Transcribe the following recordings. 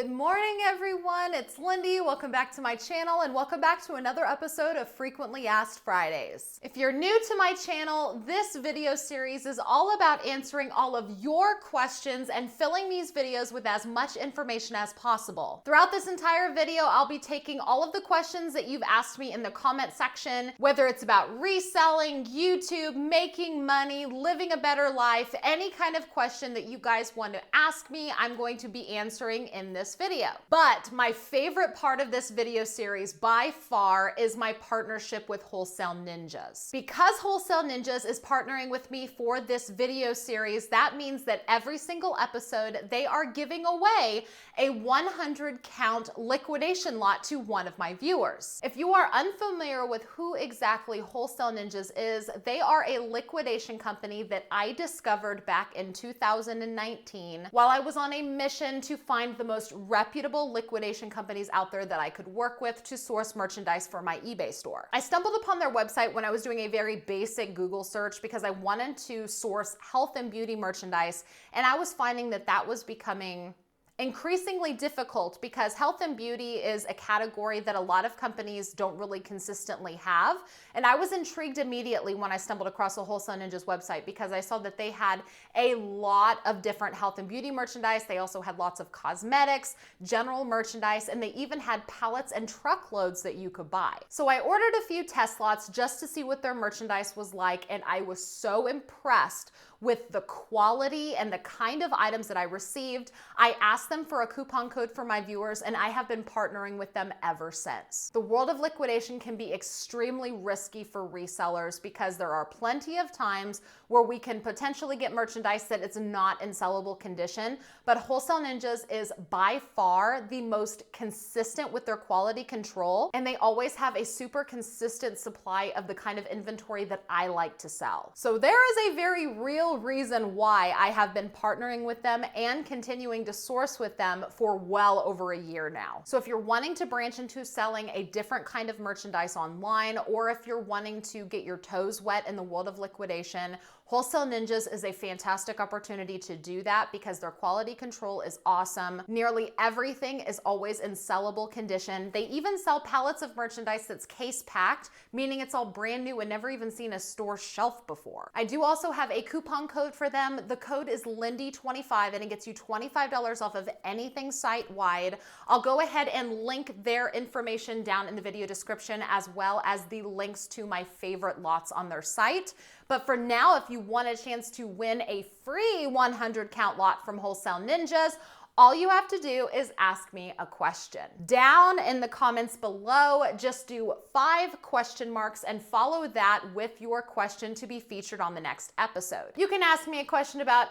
Good morning, everyone. It's Lindey. Welcome back to my channel and welcome back to another episode of Frequently Asked Fridays. If you're new to my channel, this video series is all about answering all of your questions and filling these videos with as much information as possible. Throughout this entire video, I'll be taking all of the questions that you've asked me in the comment section, whether it's about reselling, YouTube, making money, living a better life, any kind of question that you guys want to ask me, I'm going to be answering in this video. But my favorite part of this video series by far is my partnership with Wholesale Ninjas. Because Wholesale Ninjas is partnering with me for this video series, that means that every single episode they are giving away a 100 count liquidation lot to one of my viewers. If you are unfamiliar with who exactly Wholesale Ninjas is, they are a liquidation company that I discovered back in 2019 while I was on a mission to find the most reputable liquidation companies out there that I could work with to source merchandise for my eBay store. I stumbled upon their website when I was doing a very basic Google search because I wanted to source health and beauty merchandise, and I was finding that that was becoming increasingly difficult because health and beauty is a category that a lot of companies don't really consistently have. And I was intrigued immediately when I stumbled across the Wholesale Ninjas website because I saw that they had a lot of different health and beauty merchandise. They also had lots of cosmetics, general merchandise, and they even had pallets and truckloads that you could buy. So I ordered a few test lots just to see what their merchandise was like, and I was so impressed with the quality and the kind of items that I received. I asked them for a coupon code for my viewers, and I have been partnering with them ever since. The world of liquidation can be extremely risky for resellers because there are plenty of times where we can potentially get merchandise that it's not in sellable condition, but Wholesale Ninjas is by far the most consistent with their quality control, and they always have a super consistent supply of the kind of inventory that I like to sell. So there is a very real reason why I have been partnering with them and continuing to source with them for well over a year now. So if you're wanting to branch into selling a different kind of merchandise online, or if you're wanting to get your toes wet in the world of liquidation, Wholesale Ninjas is a fantastic opportunity to do that because their quality control is awesome. Nearly everything is always in sellable condition. They even sell pallets of merchandise that's case packed, meaning it's all brand new and never even seen a store shelf before. I do also have a coupon code for them. The code is Lindey25 and it gets you $25 off of anything site-wide. I'll go ahead and link their information down in the video description as well as the links to my favorite lots on their site. But for now, if you want a chance to win a free 100 count lot from Wholesale Ninjas, all you have to do is ask me a question. Down in the comments below, just do 5 question marks and follow that with your question to be featured on the next episode. You can ask me a question about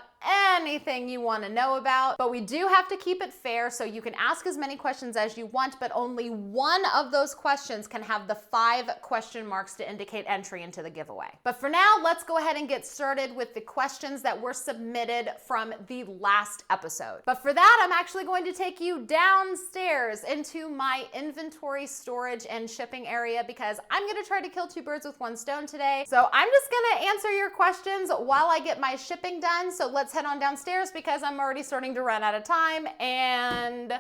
anything you want to know about, but we do have to keep it fair, so you can ask as many questions as you want, but only one of those questions can have the 5 question marks to indicate entry into the giveaway. But for now, let's go ahead and get started with the questions that were submitted from the last episode. But for that, I'm actually going to take you downstairs into my inventory, storage, and shipping area because I'm going to try to kill 2 birds with 1 stone today. So I'm just going to answer your questions while I get my shipping done. So let's head on downstairs because I'm already starting to run out of time and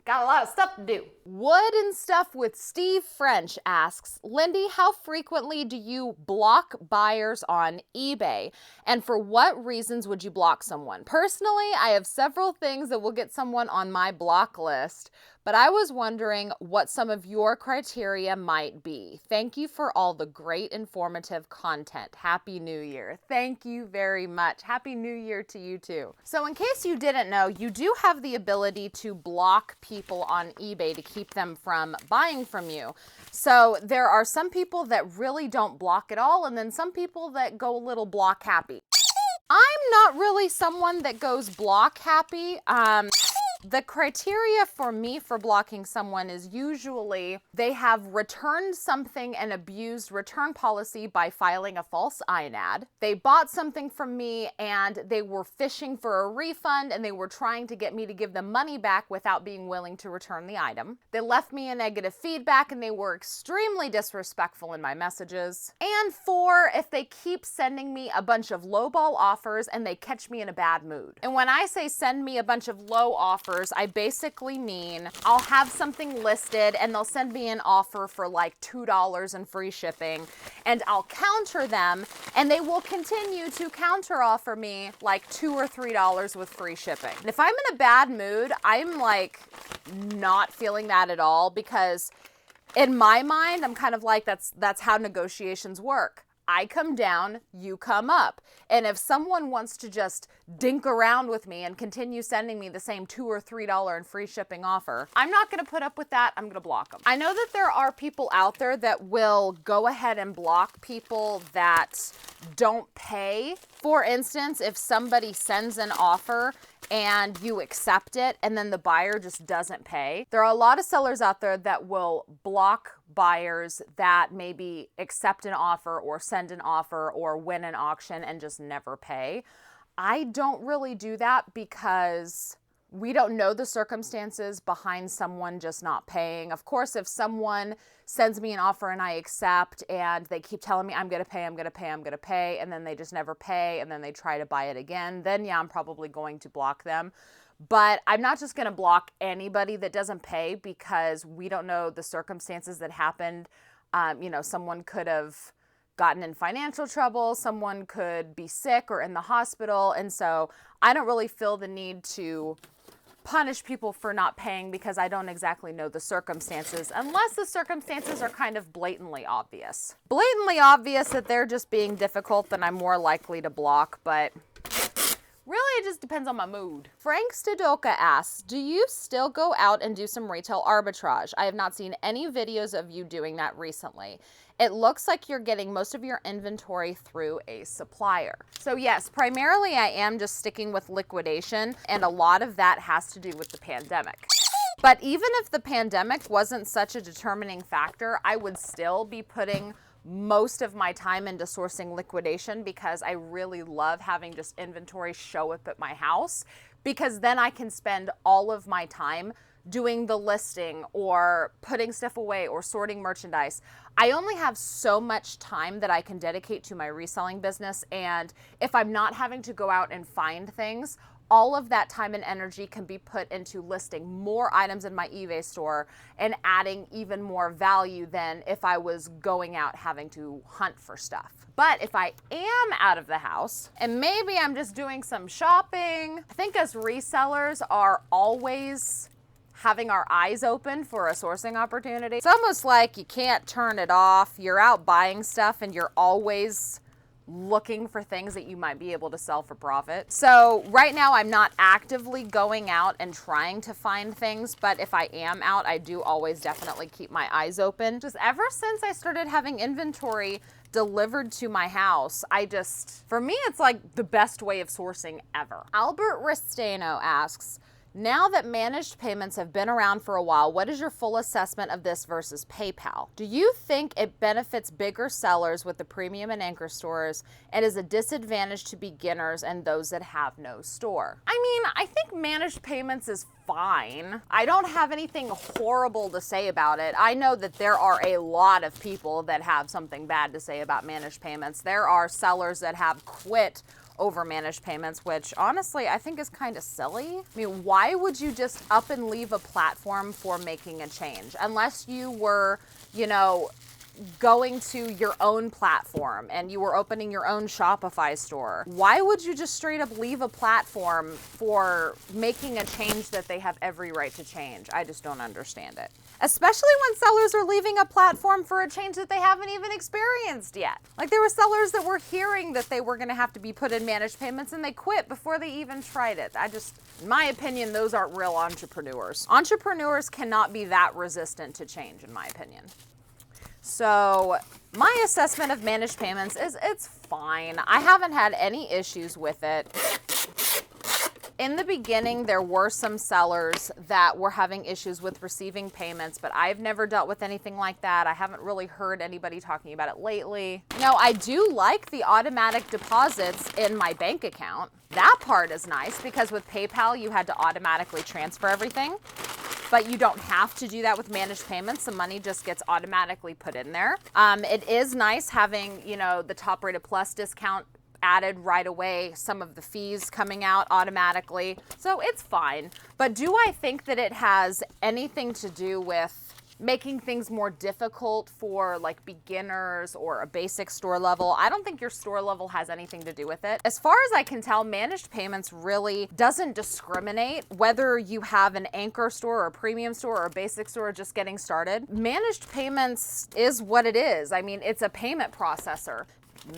got a lot of stuff to do. Wood and Stuff with Steve French asks, Lindey, how frequently do you block buyers on eBay? And for what reasons would you block someone? Personally, I have several things that will get someone on my block list, but I was wondering what some of your criteria might be. Thank you for all the great informative content. Happy New Year. Thank you very much. Happy New Year to you too. So in case you didn't know, you do have the ability to block people on eBay to keep them from buying from you. So there are some people that really don't block at all, and then some people that go a little block happy. I'm not really someone that goes block happy. The criteria for me for blocking someone is usually they have returned something and abused return policy by filing a false INAD. They bought something from me and they were fishing for a refund and they were trying to get me to give them money back without being willing to return the item. They left me a negative feedback and they were extremely disrespectful in my messages. And 4, if they keep sending me a bunch of lowball offers and they catch me in a bad mood. And when I say send me a bunch of low offers, offers, I basically mean I'll have something listed and they'll send me an offer for like $2 and free shipping, and I'll counter them and they will continue to counter offer me like $2 or $3 with free shipping. And if I'm in a bad mood, I'm like not feeling that at all, because in my mind, I'm kind of like, that's how negotiations work. I come down, you come up. And if someone wants to just dink around with me and continue sending me the same $2 or $3 and free shipping offer, I'm not going to put up with that. I'm going to block them. I know that there are people out there that will go ahead and block people that don't pay. For instance, if somebody sends an offer and you accept it and then the buyer just doesn't pay, there are a lot of sellers out there that will block buyers that maybe accept an offer or send an offer or win an auction and just never pay. I don't really do that because we don't know the circumstances behind someone just not paying. Of course, if someone sends me an offer and I accept and they keep telling me I'm going to pay, I'm going to pay, I'm going to pay, and then they just never pay and then they try to buy it again, then yeah, I'm probably going to block them. But I'm not just going to block anybody that doesn't pay because we don't know the circumstances that happened. Someone could have gotten in financial trouble, someone could be sick or in the hospital, and so I don't really feel the need to punish people for not paying because I don't exactly know the circumstances, unless the circumstances are kind of blatantly obvious. Blatantly obvious that they're just being difficult, then I'm more likely to block, but really it just depends on my mood. Frank Stadoka asks, do you still go out and do some retail arbitrage? I have not seen any videos of you doing that recently. It looks like you're getting most of your inventory through a supplier. So yes, primarily I am just sticking with liquidation, and a lot of that has to do with the pandemic. But even if the pandemic wasn't such a determining factor, I would still be putting most of my time into sourcing liquidation because I really love having just inventory show up at my house, because then I can spend all of my time doing the listing or putting stuff away or sorting merchandise. I only have so much time that I can dedicate to my reselling business, and if I'm not having to go out and find things, all of that time and energy can be put into listing more items in my eBay store and adding even more value than if I was going out having to hunt for stuff. But if I am out of the house and maybe I'm just doing some shopping, I think us resellers are always having our eyes open for a sourcing opportunity. It's almost like you can't turn it off. You're out buying stuff and you're always looking for things that you might be able to sell for profit. So right now I'm not actively going out and trying to find things, but if I am out, I do always definitely keep my eyes open. Just ever since I started having inventory delivered to my house, for me, it's like the best way of sourcing ever. Albert Ristano asks, now that managed payments have been around for a while, what is your full assessment of this versus PayPal? Do you think it benefits bigger sellers with the premium and anchor stores and is a disadvantage to beginners and those that have no store? I mean, I think managed payments is fine. I don't have anything horrible to say about it. I know that there are a lot of people that have something bad to say about managed payments. There are sellers that have quit over managed payments, which honestly I think is kind of silly. I mean, why would you just up and leave a platform for making a change? Unless you were, going to your own platform and you were opening your own Shopify store. Why would you just straight up leave a platform for making a change that they have every right to change? I just don't understand it. Especially when sellers are leaving a platform for a change that they haven't even experienced yet. Like, there were sellers that were hearing that they were gonna have to be put in managed payments and they quit before they even tried it. In my opinion, those aren't real entrepreneurs. Entrepreneurs cannot be that resistant to change, in my opinion. So my assessment of managed payments is it's fine. I haven't had any issues with it. In the beginning, there were some sellers that were having issues with receiving payments, but I've never dealt with anything like that. I haven't really heard anybody talking about it lately. Now, I do like the automatic deposits in my bank account. That part is nice because with PayPal, you had to automatically transfer everything. But you don't have to do that with managed payments. The money just gets automatically put in there. It is nice having, the top rated plus discount added right away some of the fees coming out automatically. So it's fine. But do I think that it has anything to do with making things more difficult for like beginners or a basic store level? I don't think your store level has anything to do with it. As far as I can tell, managed payments really doesn't discriminate whether you have an anchor store or a premium store or a basic store just getting started. Managed payments is what it is. I mean, it's a payment processor.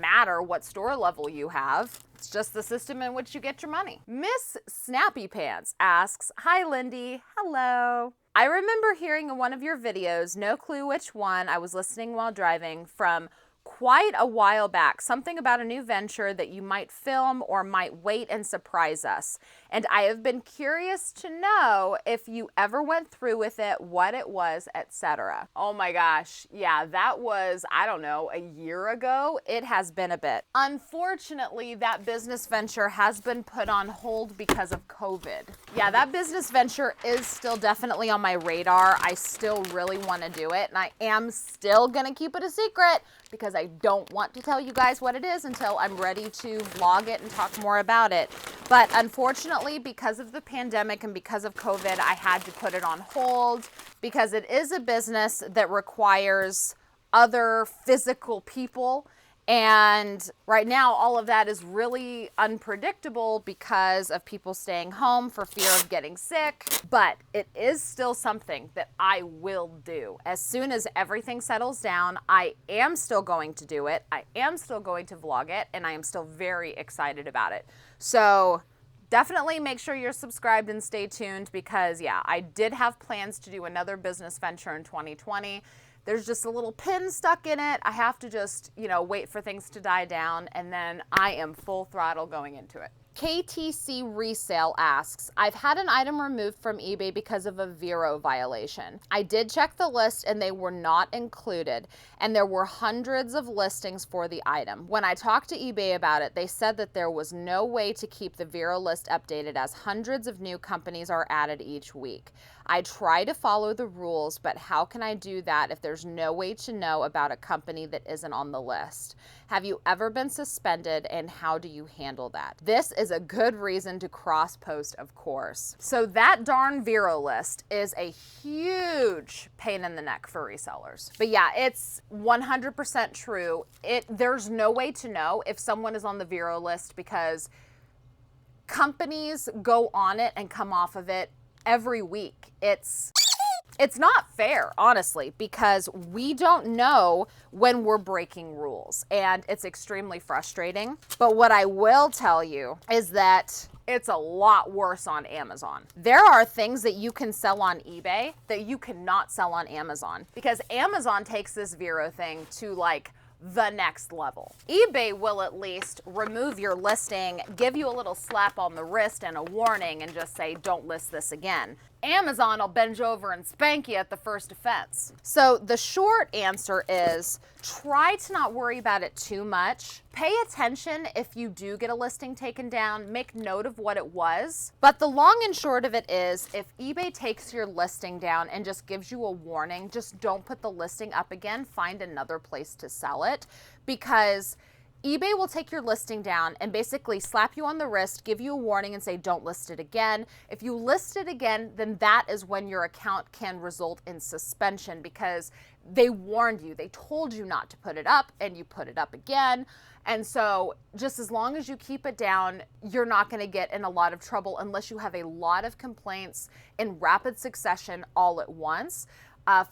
Matter what store level you have. It's just the system in which you get your money. Miss Snappy Pants asks, "Hi Lindey, hello. I remember hearing in one of your videos, no clue which one, I was listening while driving, from quite a while back, something about a new venture that you might film or might wait and surprise us. And I have been curious to know if you ever went through with it, what it was, etc." Oh my gosh. Yeah, that was, I don't know, a year ago. It has been a bit. Unfortunately, that business venture has been put on hold because of COVID. Yeah, that business venture is still definitely on my radar. I still really want to do it, and I am still going to keep it a secret because I don't want to tell you guys what it is until I'm ready to vlog it and talk more about it. But unfortunately, because of the pandemic and because of COVID, I had to put it on hold because it is a business that requires other physical people. And right now, all of that is really unpredictable because of people staying home for fear of getting sick. But it is still something that I will do. As soon as everything settles down, I am still going to do it. I am still going to vlog it, and I am still very excited about it. So definitely make sure you're subscribed and stay tuned because, yeah, I did have plans to do another business venture in 2020. There's just a little pin stuck in it. I have to just, wait for things to die down, and then I am full throttle going into it. KTC Resale asks, "I've had an item removed from eBay because of a VeRO violation. I did check the list and they were not included, and there were hundreds of listings for the item. When I talked to eBay about it, they said that there was no way to keep the VeRO list updated as hundreds of new companies are added each week. I try to follow the rules, but how can I do that if there's no way to know about a company that isn't on the list? Have you ever been suspended, and how do you handle that?" This is a good reason to cross-post, of course. So that darn VeRO list is a huge pain in the neck for resellers. But yeah, it's 100% true. There's no way to know if someone is on the VeRO list because companies go on it and come off of it every week. It's not fair, honestly, because we don't know when we're breaking rules, and it's extremely frustrating. But what I will tell you is that it's a lot worse on Amazon. There are things that you can sell on eBay that you cannot sell on Amazon because Amazon takes this VeRO thing to like the next level. eBay will at least remove your listing, give you a little slap on the wrist and a warning, and just say, "Don't list this again." Amazon will bend you over and spank you at the first offense. So the short answer is try to not worry about it too much. Pay attention if you do get a listing taken down, make note of what it was. But the long and short of it is if eBay takes your listing down and just gives you a warning, just don't put the listing up again, find another place to sell it, because eBay will take your listing down and basically slap you on the wrist, give you a warning and say, "Don't list it again." If you list it again, then that is when your account can result in suspension because they warned you. They told you not to put it up and you put it up again. And so just as long as you keep it down, you're not going to get in a lot of trouble unless you have a lot of complaints in rapid succession all at once.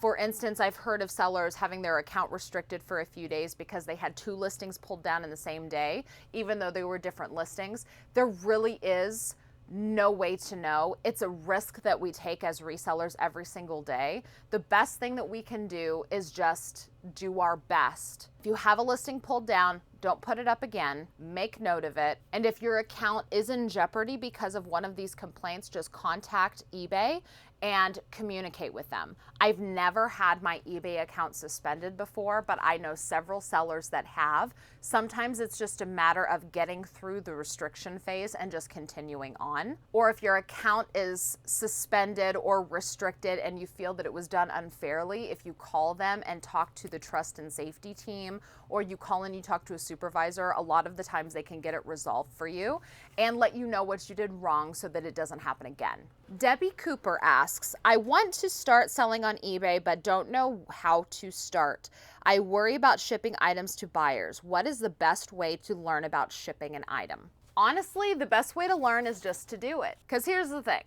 For instance, I've heard of sellers having their account restricted for a few days because they had 2 listings pulled down in the same day, even though they were different listings. There really is no way to know. It's a risk that we take as resellers every single day. The best thing that we can do is just do our best. If you have a listing pulled down, don't put it up again, make note of it. And if your account is in jeopardy because of one of these complaints, just contact eBay and communicate with them. I've never had my eBay account suspended before, but I know several sellers that have. Sometimes it's just a matter of getting through the restriction phase and just continuing on. Or if your account is suspended or restricted and you feel that it was done unfairly, if you call them and talk to the trust and safety team, or you call and you talk to a supervisor, a lot of the times they can get it resolved for you and let you know what you did wrong so that it doesn't happen again. Debbie Cooper asks, I want to start selling on eBay, but don't know how to start. I worry about shipping items to buyers. What is the best way to learn about shipping an item? Honestly, the best way to learn is just to do it. Because here's the thing.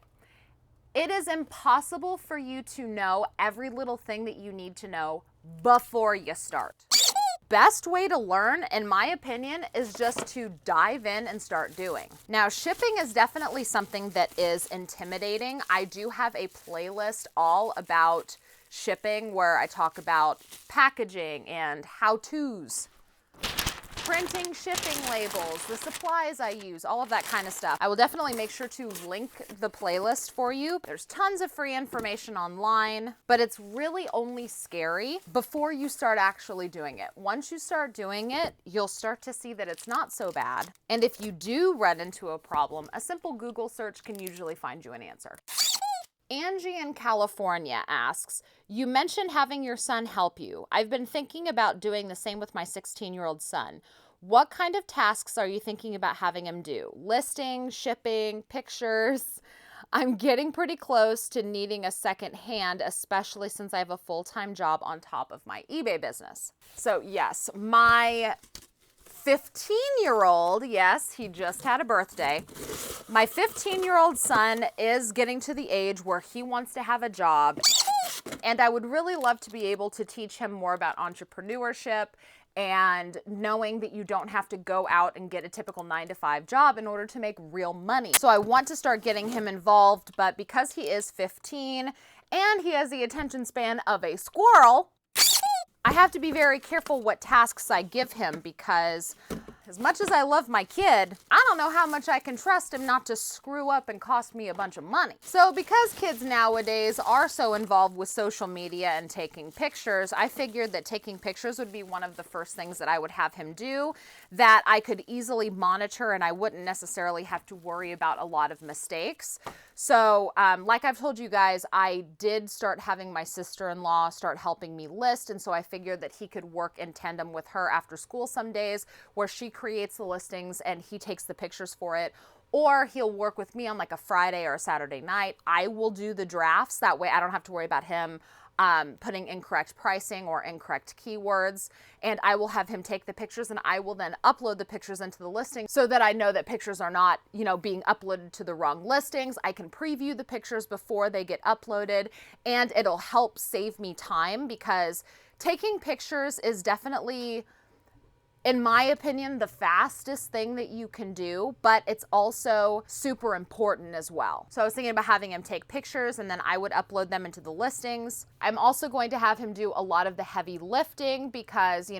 It is impossible for you to know every little thing that you need to know before you start. Best way to learn, in my opinion, is just to dive in and start doing. Now, shipping is definitely something that is intimidating. I do have a playlist all about shipping where I talk about packaging and how-tos, printing shipping labels, the supplies I use, all of that kind of stuff. I will definitely make sure to link the playlist for you. There's tons of free information online, but it's really only scary before you start actually doing it. Once you start doing it, you'll start to see that it's not so bad. And if you do run into a problem, a simple Google search can usually find you an answer. Angie in California asks, you mentioned having your son help you. I've been thinking about doing the same with my 16-year-old son. What kind of tasks are you thinking about having him do? Listing, shipping, pictures? I'm getting pretty close to needing a second hand, especially since I have a full-time job on top of my eBay business. So yes, my 15-year-old, yes, he just had a birthday. My 15-year-old son is getting to the age where he wants to have a job, and I would really love to be able to teach him more about entrepreneurship and knowing that you don't have to go out and get a typical 9-to-5 job in order to make real money. So I want to start getting him involved, but because he is 15 and he has the attention span of a squirrel, I have to be very careful what tasks I give him, because as much as I love my kid, I don't know how much I can trust him not to screw up and cost me a bunch of money. So because kids nowadays are so involved with social media and taking pictures, I figured that taking pictures would be one of the first things that I would have him do that I could easily monitor, and I wouldn't necessarily have to worry about a lot of mistakes. So like I've told you guys, I did start having my sister-in-law start helping me list, and so I figured that he could work in tandem with her after school some days, where she creates the listings and he takes the pictures for it. Or he'll work with me on like a Friday or a Saturday night. I will do the drafts. That way I don't have to worry about him putting incorrect pricing or incorrect keywords, and I will have him take the pictures, and I will then upload the pictures into the listing so that I know that pictures are not, being uploaded to the wrong listings. I can preview the pictures before they get uploaded, and it'll help save me time, because taking pictures is definitely, in my opinion, the fastest thing that you can do, but it's also super important as well. So I was thinking about having him take pictures, and then I would upload them into the listings. I'm also going to have him do a lot of the heavy lifting, because,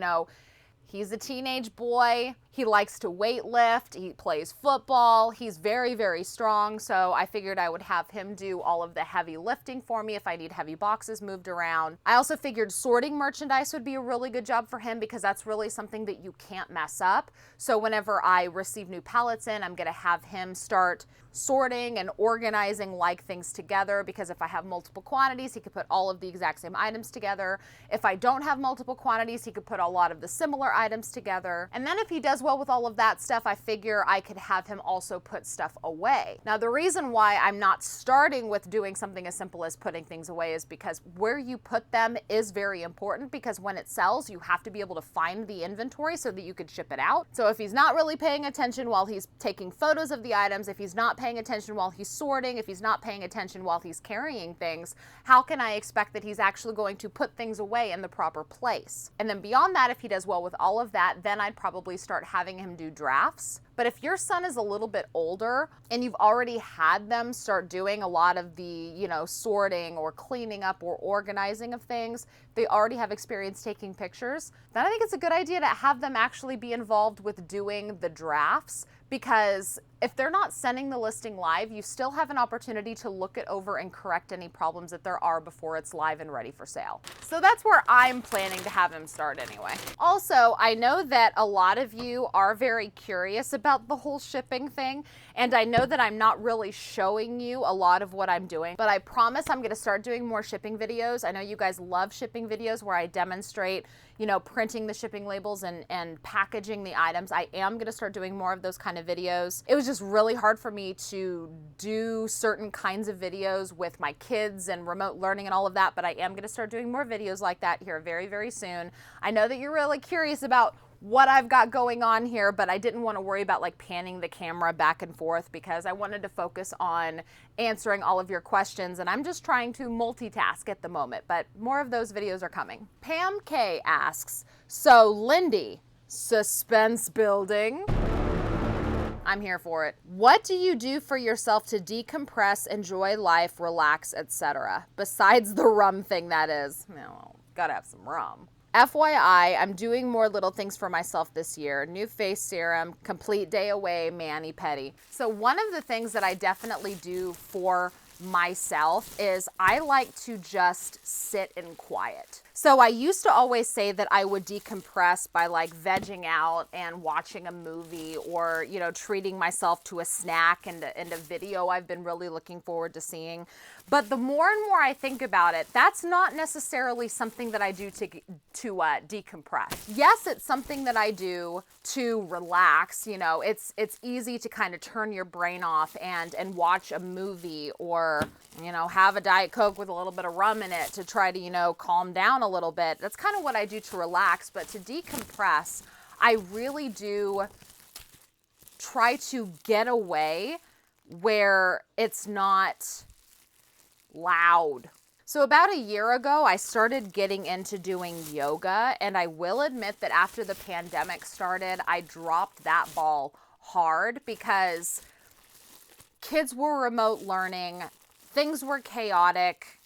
he's a teenage boy. He likes to weight lift. He plays football. He's very, very strong. So I figured I would have him do all of the heavy lifting for me if I need heavy boxes moved around. I also figured sorting merchandise would be a really good job for him, because that's really something that you can't mess up. So whenever I receive new pallets in, I'm going to have him start sorting and organizing things together, because if I have multiple quantities, he could put all of the exact same items together. If I don't have multiple quantities, he could put a lot of the similar items together. And then if he does well with all of that stuff, I figure I could have him also put stuff away. Now, the reason why I'm not starting with doing something as simple as putting things away is because where you put them is very important, because when it sells, you have to be able to find the inventory so that you could ship it out. So if he's not really paying attention while he's taking photos of the items, if he's not paying attention while he's sorting, if he's not paying attention while he's carrying things, how can I expect that he's actually going to put things away in the proper place? And then beyond that, if he does well with all of that, then I'd probably start having him do drafts. But if your son is a little bit older and you've already had them start doing a lot of the, sorting or cleaning up or organizing of things, they already have experience taking pictures, then I think it's a good idea to have them actually be involved with doing the drafts, because if they're not sending the listing live, you still have an opportunity to look it over and correct any problems that there are before it's live and ready for sale. So that's where I'm planning to have him start anyway. Also, I know that a lot of you are very curious about about the whole shipping thing. And I know that I'm not really showing you a lot of what I'm doing, but I promise I'm going to start doing more shipping videos. I know you guys love shipping videos where I demonstrate, you know, printing the shipping labels and packaging the items. I am going to start doing more of those kind of videos. It was just really hard for me to do certain kinds of videos with my kids and remote learning and all of that, but I am going to start doing more videos like that here very, very soon. I know that you're really curious about what I've got going on here, but I didn't want to worry about like panning the camera back and forth because I wanted to focus on answering all of your questions, and I'm just trying to multitask at the moment, but more of those videos are coming. Pam K asks, so Lindey, suspense building. I'm here for it. What do you do for yourself to decompress, enjoy life, relax, etc.? Besides the rum thing, that is. No, gotta have some rum. FYI, I'm doing more little things for myself this year. New face serum, complete day away, mani-pedi. So one of the things that I definitely do for myself is I like to just sit in quiet. So I used to always say that I would decompress by like vegging out and watching a movie or, you know, treating myself to a snack and a video I've been really looking forward to seeing. But the more and more I think about it, that's not necessarily something that I do to decompress. Yes, it's something that I do to relax. You know, it's easy to kind of turn your brain off and watch a movie or, you know, have a Diet Coke with a little bit of rum in it to try to, you know, calm down a little bit. That's kind of what I do to relax. But to decompress, I really do try to get away where it's not loud. So about a year ago, I started getting into doing yoga, and I will admit that after the pandemic started, I dropped that ball hard because kids were remote learning, things were chaotic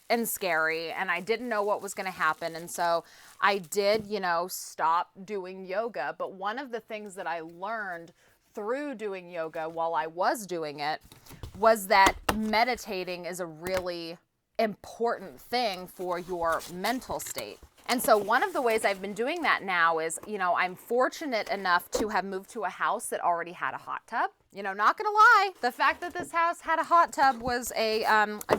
and scary, and I didn't know what was going to happen. And so I did, you know, stop doing yoga. But one of the things that I learned through doing yoga while I was doing it was that meditating is a really important thing for your mental state. And so one of the ways I've been doing that now is, you know, I'm fortunate enough to have moved to a house that already had a hot tub. You know, not gonna lie, the fact that this house had a hot tub was a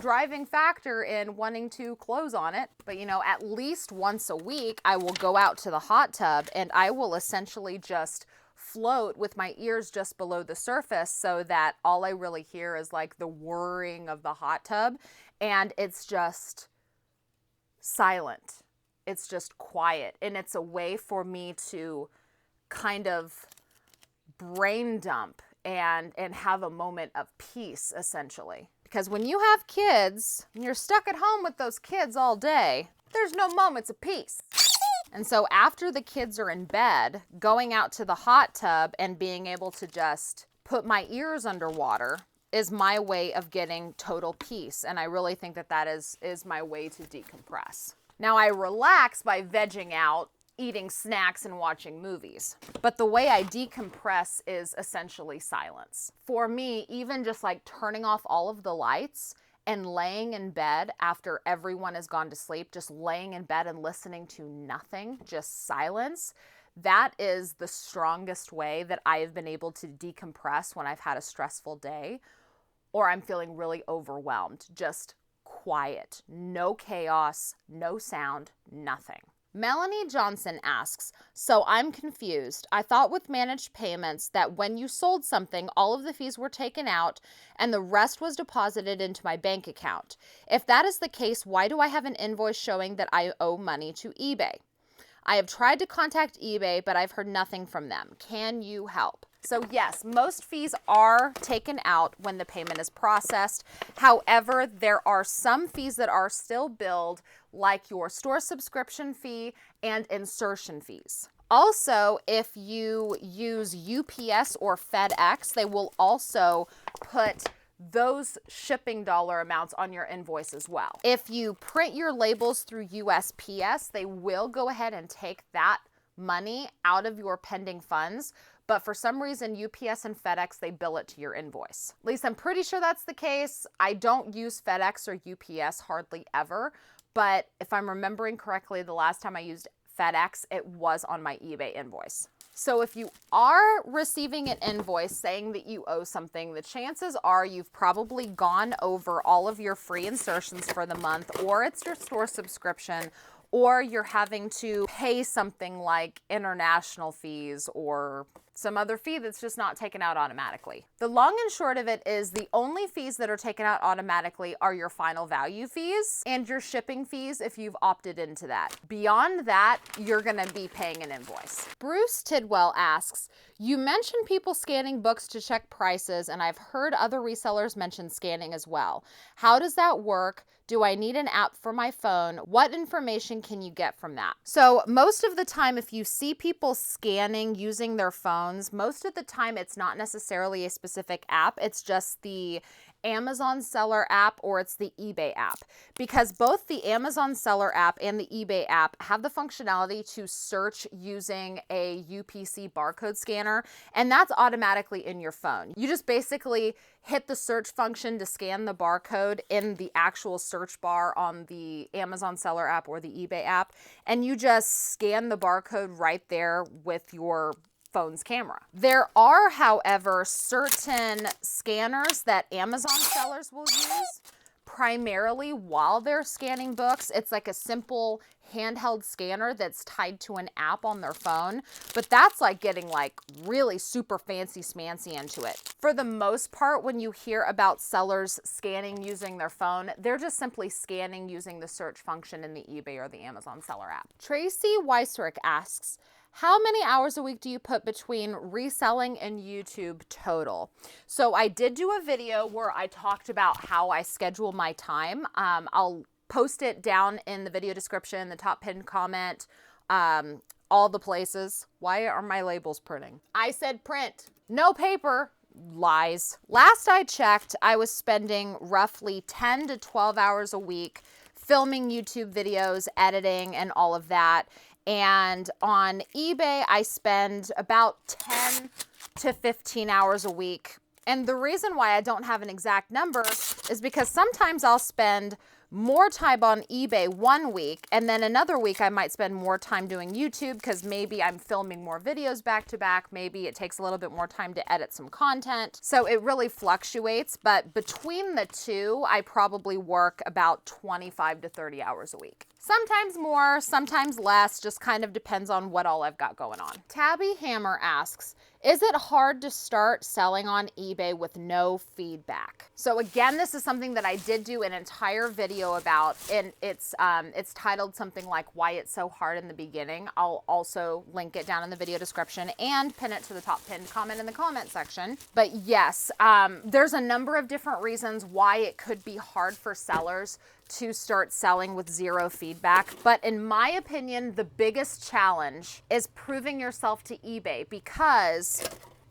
driving factor in wanting to close on it. But, you know, at least once a week, I will go out to the hot tub and I will essentially just float with my ears just below the surface so that all I really hear is like the whirring of the hot tub, and it's just silent. It's just quiet, and it's a way for me to kind of brain dump and have a moment of peace, essentially. Because when you have kids and you're stuck at home with those kids all day, there's no moments of peace. And so after the kids are in bed, going out to the hot tub and being able to just put my ears underwater is my way of getting total peace. And I really think that that is my way to decompress. Now I relax by vegging out, eating snacks, and watching movies. But the way I decompress is essentially silence. For me, even just like turning off all of the lights and laying in bed after everyone has gone to sleep, just laying in bed and listening to nothing, just silence, that is the strongest way that I have been able to decompress when I've had a stressful day or I'm feeling really overwhelmed. Just quiet, no chaos, no sound, nothing. Melanie Johnson asks, so I'm confused. I thought with managed payments that when you sold something, all of the fees were taken out and the rest was deposited into my bank account. If that is the case, why do I have an invoice showing that I owe money to eBay? I have tried to contact eBay, but I've heard nothing from them. Can you help? So yes, most fees are taken out when the payment is processed. However, there are some fees that are still billed, like your store subscription fee and insertion fees. Also, if you use UPS or FedEx, they will also put those shipping dollar amounts on your invoice as well. If you print your labels through USPS, they will go ahead and take that money out of your pending funds. But for some reason, UPS and FedEx, they bill it to your invoice. At least I'm pretty sure that's the case. I don't use FedEx or UPS hardly ever. But if I'm remembering correctly, the last time I used FedEx, it was on my eBay invoice. So if you are receiving an invoice saying that you owe something, the chances are you've probably gone over all of your free insertions for the month, or it's your store subscription, or you're having to pay something like international fees or some other fee that's just not taken out automatically. The long and short of it is the only fees that are taken out automatically are your final value fees and your shipping fees if you've opted into that. Beyond that, you're gonna be paying an invoice. Bruce Tidwell asks, you mentioned people scanning books to check prices, and I've heard other resellers mention scanning as well. How does that work? Do I need an app for my phone? What information can you get from that? So most of the time, if you see people scanning using their phones, most of the time it's not necessarily a specific app. It's just the Amazon seller app or it's the eBay app, because both the Amazon seller app and the eBay app have the functionality to search using a UPC barcode scanner, and that's automatically in your phone. You just basically hit the search function to scan the barcode in the actual search bar on the Amazon seller app or the eBay app, and you just scan the barcode right there with your phone's camera. There are, however, certain scanners that Amazon sellers will use primarily while they're scanning books. It's like a simple handheld scanner that's tied to an app on their phone, but that's like getting like really super fancy smancy into it. For the most part, when you hear about sellers scanning using their phone, they're just simply scanning using the search function in the eBay or the Amazon seller app. Tracy Weisrick asks, how many hours a week do you put between reselling and YouTube total? So I did do a video where I talked about how I schedule my time. I'll post it down in the video description, the top pinned comment, all the places. Why are my labels printing? I said print, no paper. Lies. Last I checked, I was spending roughly 10 to 12 hours a week filming YouTube videos, editing, and all of that. And on eBay, I spend about 10 to 15 hours a week. And the reason why I don't have an exact number is because sometimes I'll spend more time on eBay one week, and then another week I might spend more time doing YouTube because maybe I'm filming more videos back to back. Maybe it takes a little bit more time to edit some content. So it really fluctuates, but between the two, I probably work about 25 to 30 hours a week. Sometimes more, sometimes less, just kind of depends on what all I've got going on. Tabby Hammer asks, is it hard to start selling on eBay with no feedback? So again, this is something that I did do an entire video about, and it's titled something like why it's so hard in the beginning. I'll also link it down in the video description and pin it to the top pinned comment in the comment section. But yes, there's a number of different reasons why it could be hard for sellers to start selling with zero feedback. But in my opinion, the biggest challenge is proving yourself to eBay, because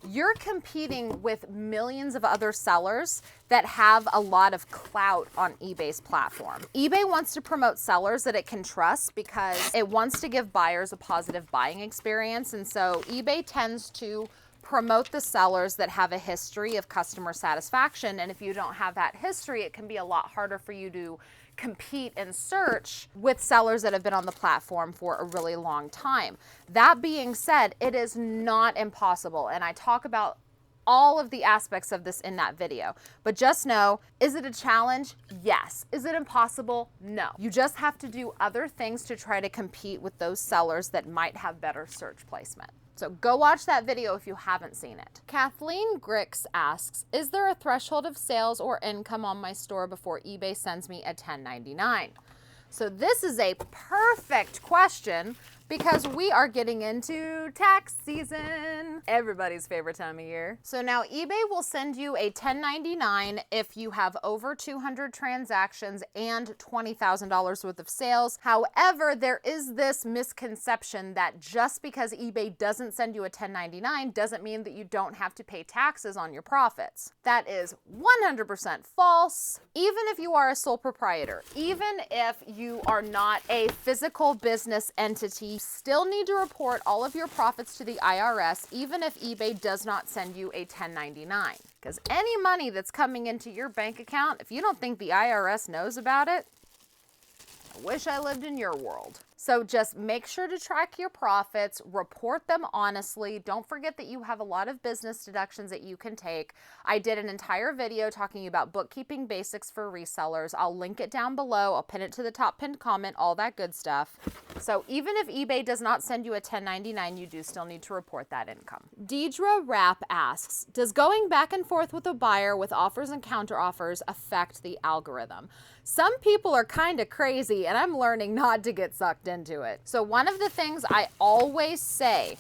you're competing with millions of other sellers that have a lot of clout on eBay's platform. eBay wants to promote sellers that it can trust because it wants to give buyers a positive buying experience. And so eBay tends to promote the sellers that have a history of customer satisfaction. And if you don't have that history, it can be a lot harder for you to compete and search with sellers that have been on the platform for a really long time. That being said, it is not impossible, and I talk about all of the aspects of this in that video. But just know, is it a challenge? Yes. Is it impossible? No. You just have to do other things to try to compete with those sellers that might have better search placement. So go watch that video if you haven't seen it. Kathleen Grix asks, is there a threshold of sales or income on my store before eBay sends me a 1099? So this is a perfect question because we are getting into tax season, everybody's favorite time of year. So now eBay will send you a 1099 if you have over 200 transactions and $20,000 worth of sales. However, there is this misconception that just because eBay doesn't send you a 1099 doesn't mean that you don't have to pay taxes on your profits. That is 100% false. Even if you are a sole proprietor, even if you are not a physical business entity, still need to report all of your profits to the IRS, even if eBay does not send you a 1099. Because any money that's coming into your bank account, if you don't think the IRS knows about it, Wish I lived in your world. So just make sure to track your profits, report them honestly. Don't forget that you have a lot of business deductions that you can take. I did an entire video talking about bookkeeping basics for resellers. I'll link it down below. I'll pin it to the top pinned comment, all that good stuff. So even if eBay does not send you a 1099, you do still need to report that income. Deidre Rapp asks, does going back and forth with a buyer with offers and counteroffers affect the algorithm? Some people are kind of crazy, and I'm learning not to get sucked into it. So one of the things I always say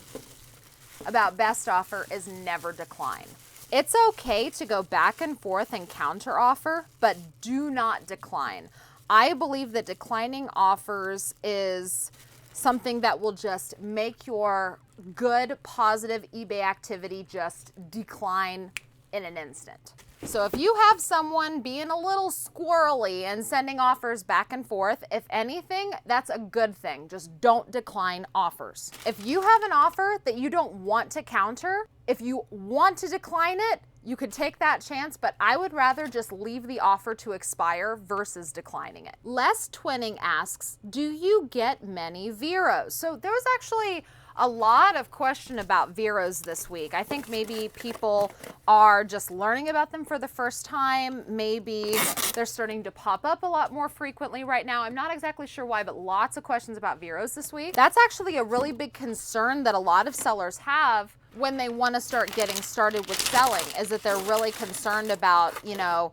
about best offer is never decline. It's okay to go back and forth and counteroffer, but do not decline. I believe that declining offers is something that will just make your good, positive eBay activity just decline in an instant. So if you have someone being a little squirrely and sending offers back and forth, if anything, that's a good thing. Just don't decline offers. If you have an offer that you don't want to counter, if you want to decline it, you could take that chance, but I would rather just leave the offer to expire versus declining it. Les Twinning asks, do you get many VeROs? So there was actually a lot of question about VeROs this week. I think maybe people are just learning about them for the first time. Maybe they're starting to pop up a lot more frequently right now. I'm not exactly sure why, but lots of questions about VeROs this week. That's actually a really big concern that a lot of sellers have when they want to start getting started with selling, is that they're really concerned about, you know,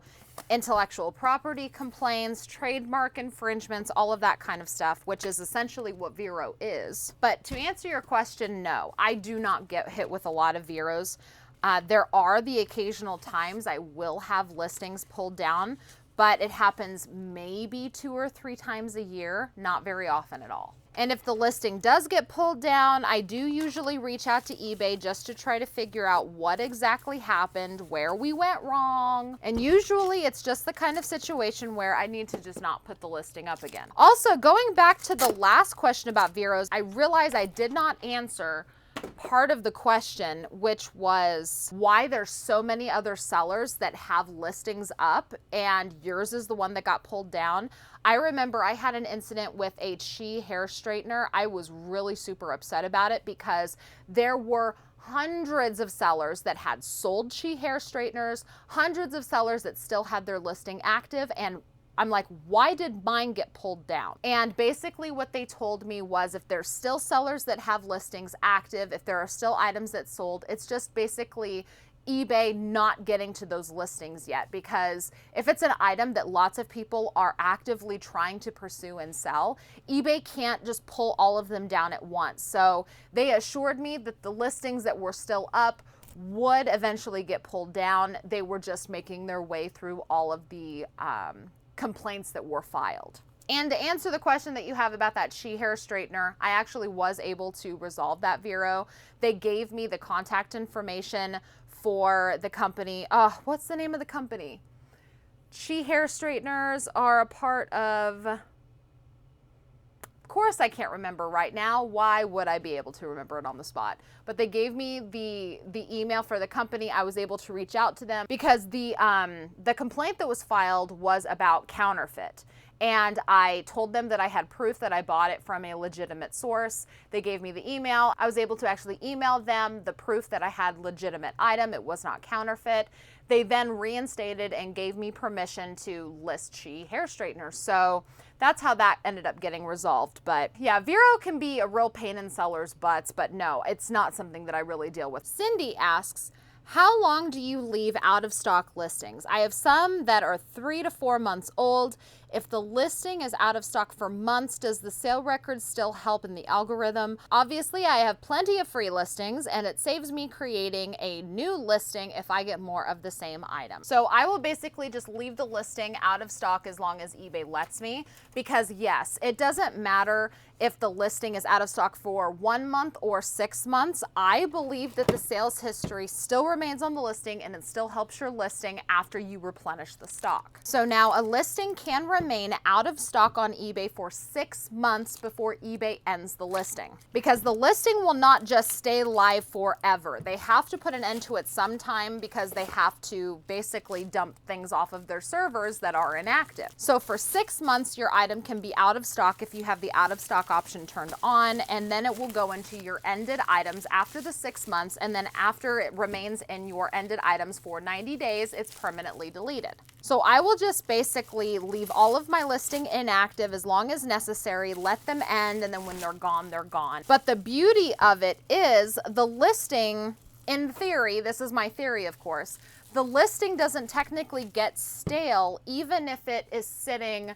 intellectual property complaints, trademark infringements, all of that kind of stuff, which is essentially what VeRO is. But to answer your question, no, I do not get hit with a lot of VeROs. There are the occasional times I will have listings pulled down, but it happens maybe 2 or 3 times a year, not very often at all. And if the listing does get pulled down, I do usually reach out to eBay just to try to figure out what exactly happened, where we went wrong. And usually it's just the kind of situation where I need to just not put the listing up again. Also, going back to the last question about VeROs, I realized I did not answer part of the question, which was why there's so many other sellers that have listings up and yours is the one that got pulled down. I remember I had an incident with a Chi hair straightener. I was really super upset about it because there were hundreds of sellers that had sold Chi hair straighteners, hundreds of sellers that still had their listing active, and I'm like, why did mine get pulled down? And basically what they told me was if there's still sellers that have listings active, if there are still items that sold, it's just basically eBay not getting to those listings yet, because if it's an item that lots of people are actively trying to pursue and sell, eBay can't just pull all of them down at once. So they assured me that the listings that were still up would eventually get pulled down. They were just making their way through all of the complaints that were filed. And to answer the question that you have about that Chi hair straightener, I actually was able to resolve that VeRO. They gave me the contact information for the company. What's the name of the company? Chi hair straighteners are a part of course I can't remember right now. Why would I be able to remember it on the spot? But they gave me the email for the company. I was able to reach out to them because the complaint that was filed was about counterfeit. And I told them that I had proof that I bought it from a legitimate source. They gave me the email. I was able to actually email them the proof that I had legitimate item. It was not counterfeit. They then reinstated and gave me permission to list Chi hair straighteners. So that's how that ended up getting resolved. But yeah, VeRO can be a real pain in sellers' butts, but no, it's not something that I really deal with. Cindy asks, how long do you leave out of stock listings? I have some that are 3 to 4 months old. If the listing is out of stock for months, does the sale record still help in the algorithm? Obviously, I have plenty of free listings and it saves me creating a new listing if I get more of the same item. So I will basically just leave the listing out of stock as long as eBay lets me, because yes, it doesn't matter if the listing is out of stock for 1 month or 6 months. I believe that the sales history still remains on the listing and it still helps your listing after you replenish the stock. So now a listing can remain out of stock on eBay for 6 months before eBay ends the listing. Because the listing will not just stay live forever. They have to put an end to it sometime because they have to basically dump things off of their servers that are inactive. So for 6 months, your item can be out of stock if you have the out of stock option turned on, and then it will go into your ended items after the 6 months, and then after it remains in your ended items for 90 days, it's permanently deleted. So I will just basically leave all of my listing inactive as long as necessary, let them end, and then when they're gone, they're gone. But the beauty of it is the listing, in theory, this is my theory of course, the listing doesn't technically get stale even if it is sitting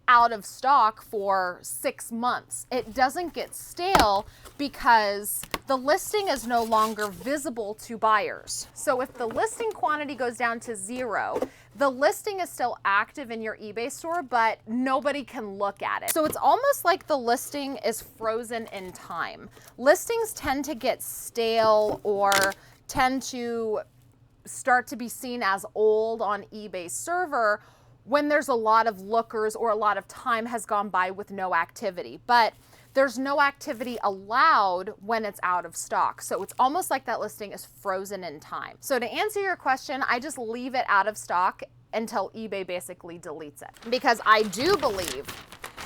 out of stock for 6 months. It doesn't get stale because the listing is no longer visible to buyers. So if the listing quantity goes down to 0, the listing is still active in your eBay store, but nobody can look at it. So it's almost like the listing is frozen in time. Listings tend to get stale or tend to start to be seen as old on eBay's server when there's a lot of lookers or a lot of time has gone by with no activity. But there's no activity allowed when it's out of stock. So it's almost like that listing is frozen in time. So to answer your question, I just leave it out of stock until eBay basically deletes it. Because I do believe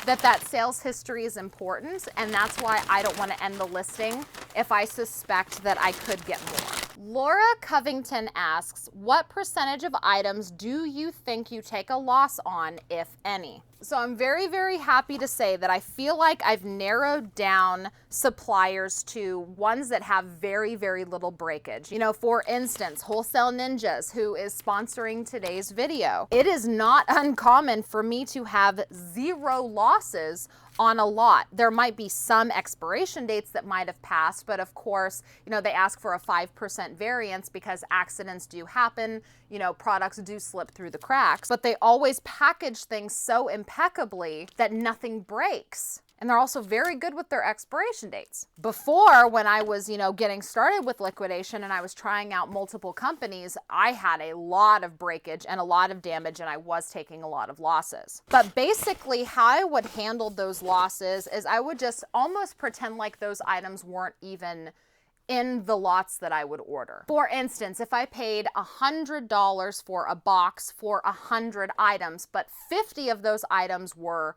that sales history is important, and that's why I don't want to end the listing if I suspect that I could get more. Laura Covington asks, what percentage of items do you think you take a loss on, if any? So I'm very, very happy to say that I feel like I've narrowed down suppliers to ones that have very, very little breakage. You know, for instance, Wholesale Ninjas, who is sponsoring today's video. It is not uncommon for me to have 0 losses on a lot. There might be some expiration dates that might have passed, but of course, you know, they ask for a 5% variance because accidents do happen, you know, products do slip through the cracks, but they always package things so impeccably that nothing breaks. And they're also very good with their expiration dates. Before, when I was, you know, getting started with liquidation and I was trying out multiple companies, I had a lot of breakage and a lot of damage, and I was taking a lot of losses. But basically, how I would handle those losses is I would just almost pretend like those items weren't even in the lots that I would order. For instance, if I paid $100 for a box for 100 items, but 50 of those items were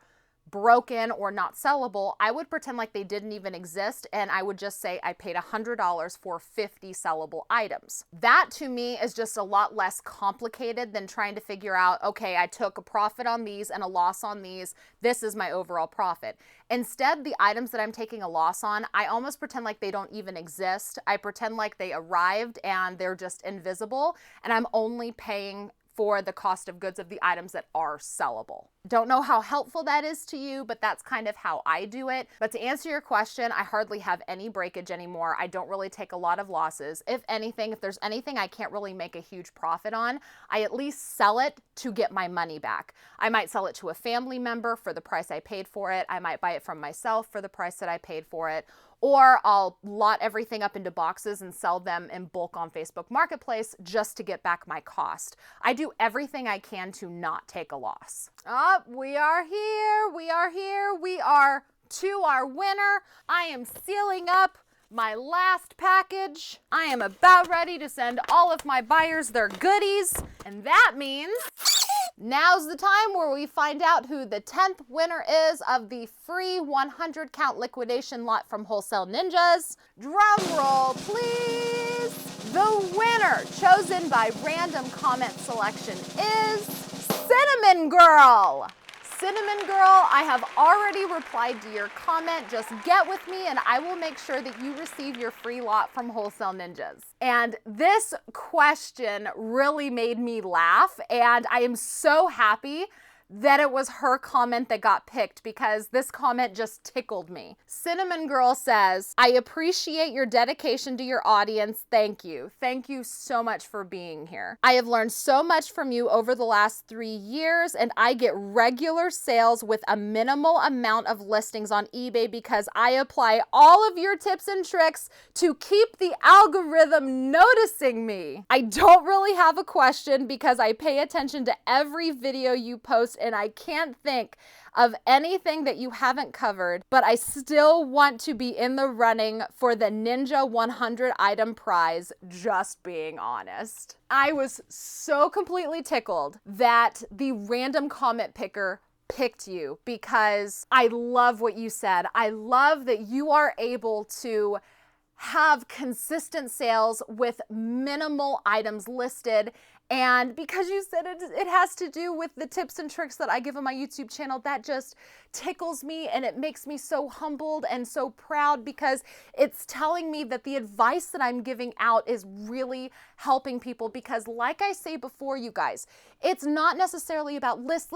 broken or not sellable, I would pretend like they didn't even exist, and I would just say I paid $100 for 50 sellable items. That to me is just a lot less complicated than trying to figure out, okay, I took a profit on these and a loss on these, this is my overall profit. Instead, the items that I'm taking a loss on, I almost pretend like they don't even exist. I pretend like they arrived and they're just invisible, and I'm only paying for the cost of goods of the items that are sellable. Don't know how helpful that is to you, but that's kind of how I do it. But to answer your question, I hardly have any breakage anymore. I don't really take a lot of losses. If anything, if there's anything I can't really make a huge profit on, I at least sell it to get my money back. I might sell it to a family member for the price I paid for it. I might buy it from myself for the price that I paid for it. Or I'll lot everything up into boxes and sell them in bulk on Facebook Marketplace just to get back my cost. I do everything I can to not take a loss. Oh, we are here. We are here. We are to our winner. I am sealing up my last package. I am about ready to send all of my buyers their goodies. And that means now's the time where we find out who the 10th winner is of the free 100 count liquidation lot from Wholesale Ninjas. Drum roll, please. The winner, chosen by random comment selection, is Cinnamon Girl. Cinnamon Girl, I have already replied to your comment. Just get with me and I will make sure that you receive your free lot from Wholesale Ninjas. And this question really made me laugh, and I am so happy that it was her comment that got picked because this comment just tickled me. Cinnamon Girl says, I appreciate your dedication to your audience. Thank you. Thank you so much for being here. I have learned so much from you over the last 3 years, and I get regular sales with a minimal amount of listings on eBay because I apply all of your tips and tricks to keep the algorithm noticing me. I don't really have a question because I pay attention to every video you post and I can't think of anything that you haven't covered, but I still want to be in the running for the Ninja 100 item prize, just being honest. I was so completely tickled that the random comment picker picked you because I love what you said. I love that you are able to have consistent sales with minimal items listed. And because you said it has to do with the tips and tricks that I give on my YouTube channel, that just tickles me and it makes me so humbled and so proud because it's telling me that the advice that I'm giving out is really helping people. Because like I say before, you guys, it's not necessarily about list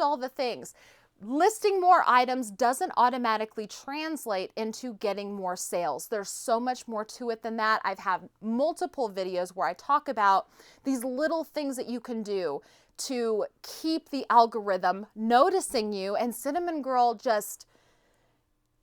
all the things. Listing more items doesn't automatically translate into getting more sales. There's so much more to it than that. I've had multiple videos where I talk about these little things that you can do to keep the algorithm noticing you, and Cinnamon Girl just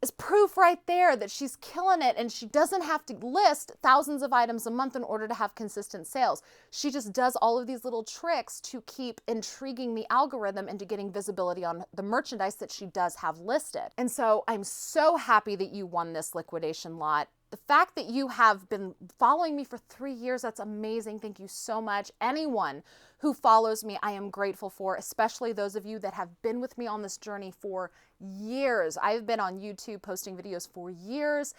is proof right there that she's killing it, and she doesn't have to list thousands of items a month in order to have consistent sales. She just does all of these little tricks to keep intriguing the algorithm into getting visibility on the merchandise that she does have listed. And so I'm so happy that you won this liquidation lot. The fact that you have been following me for 3 years, that's amazing. Thank you so much. Anyone who follows me, I am grateful for, especially those of you that have been with me on this journey for years. I've been on YouTube posting videos for years.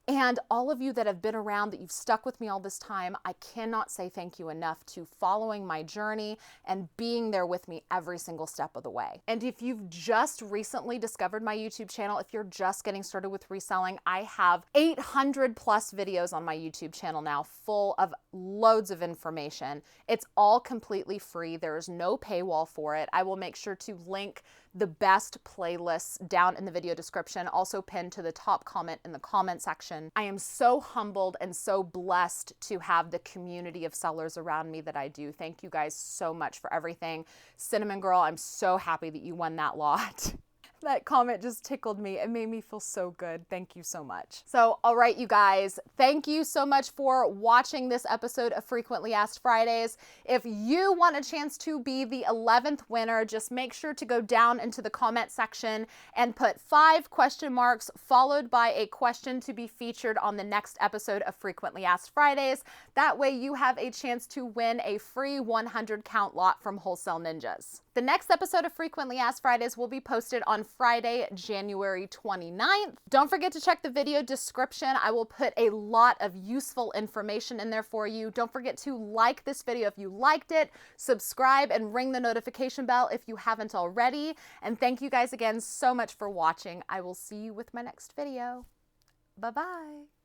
And all of you that have been around, that you've stuck with me all this time, I cannot say thank you enough to following my journey and being there with me every single step of the way. And if you've just recently discovered my YouTube channel, if you're just getting started with reselling, I have 800 plus videos on my YouTube channel now, full of loads of information. It's all completely free. There's no paywall for it. I will make sure to link the best playlists down in the video description, also pinned to the top comment in the comment section. I am so humbled and so blessed to have the community of sellers around me that I do. Thank you guys so much for everything. Cinnamon Girl, I'm so happy that you won that lot. That comment just tickled me. It made me feel so good. Thank you so much. So, all right, you guys, thank you so much for watching this episode of Frequently Asked Fridays. If you want a chance to be the 11th winner, just make sure to go down into the comment section and put 5 question marks followed by a question to be featured on the next episode of Frequently Asked Fridays. That way you have a chance to win a free 100 count lot from Wholesale Ninjas. The next episode of Frequently Asked Fridays will be posted on Friday, January 29th. Don't forget to check the video description. I will put a lot of useful information in there for you. Don't forget to like this video if you liked it, subscribe, and ring the notification bell if you haven't already. And thank you guys again so much for watching. I will see you with my next video. Bye-bye.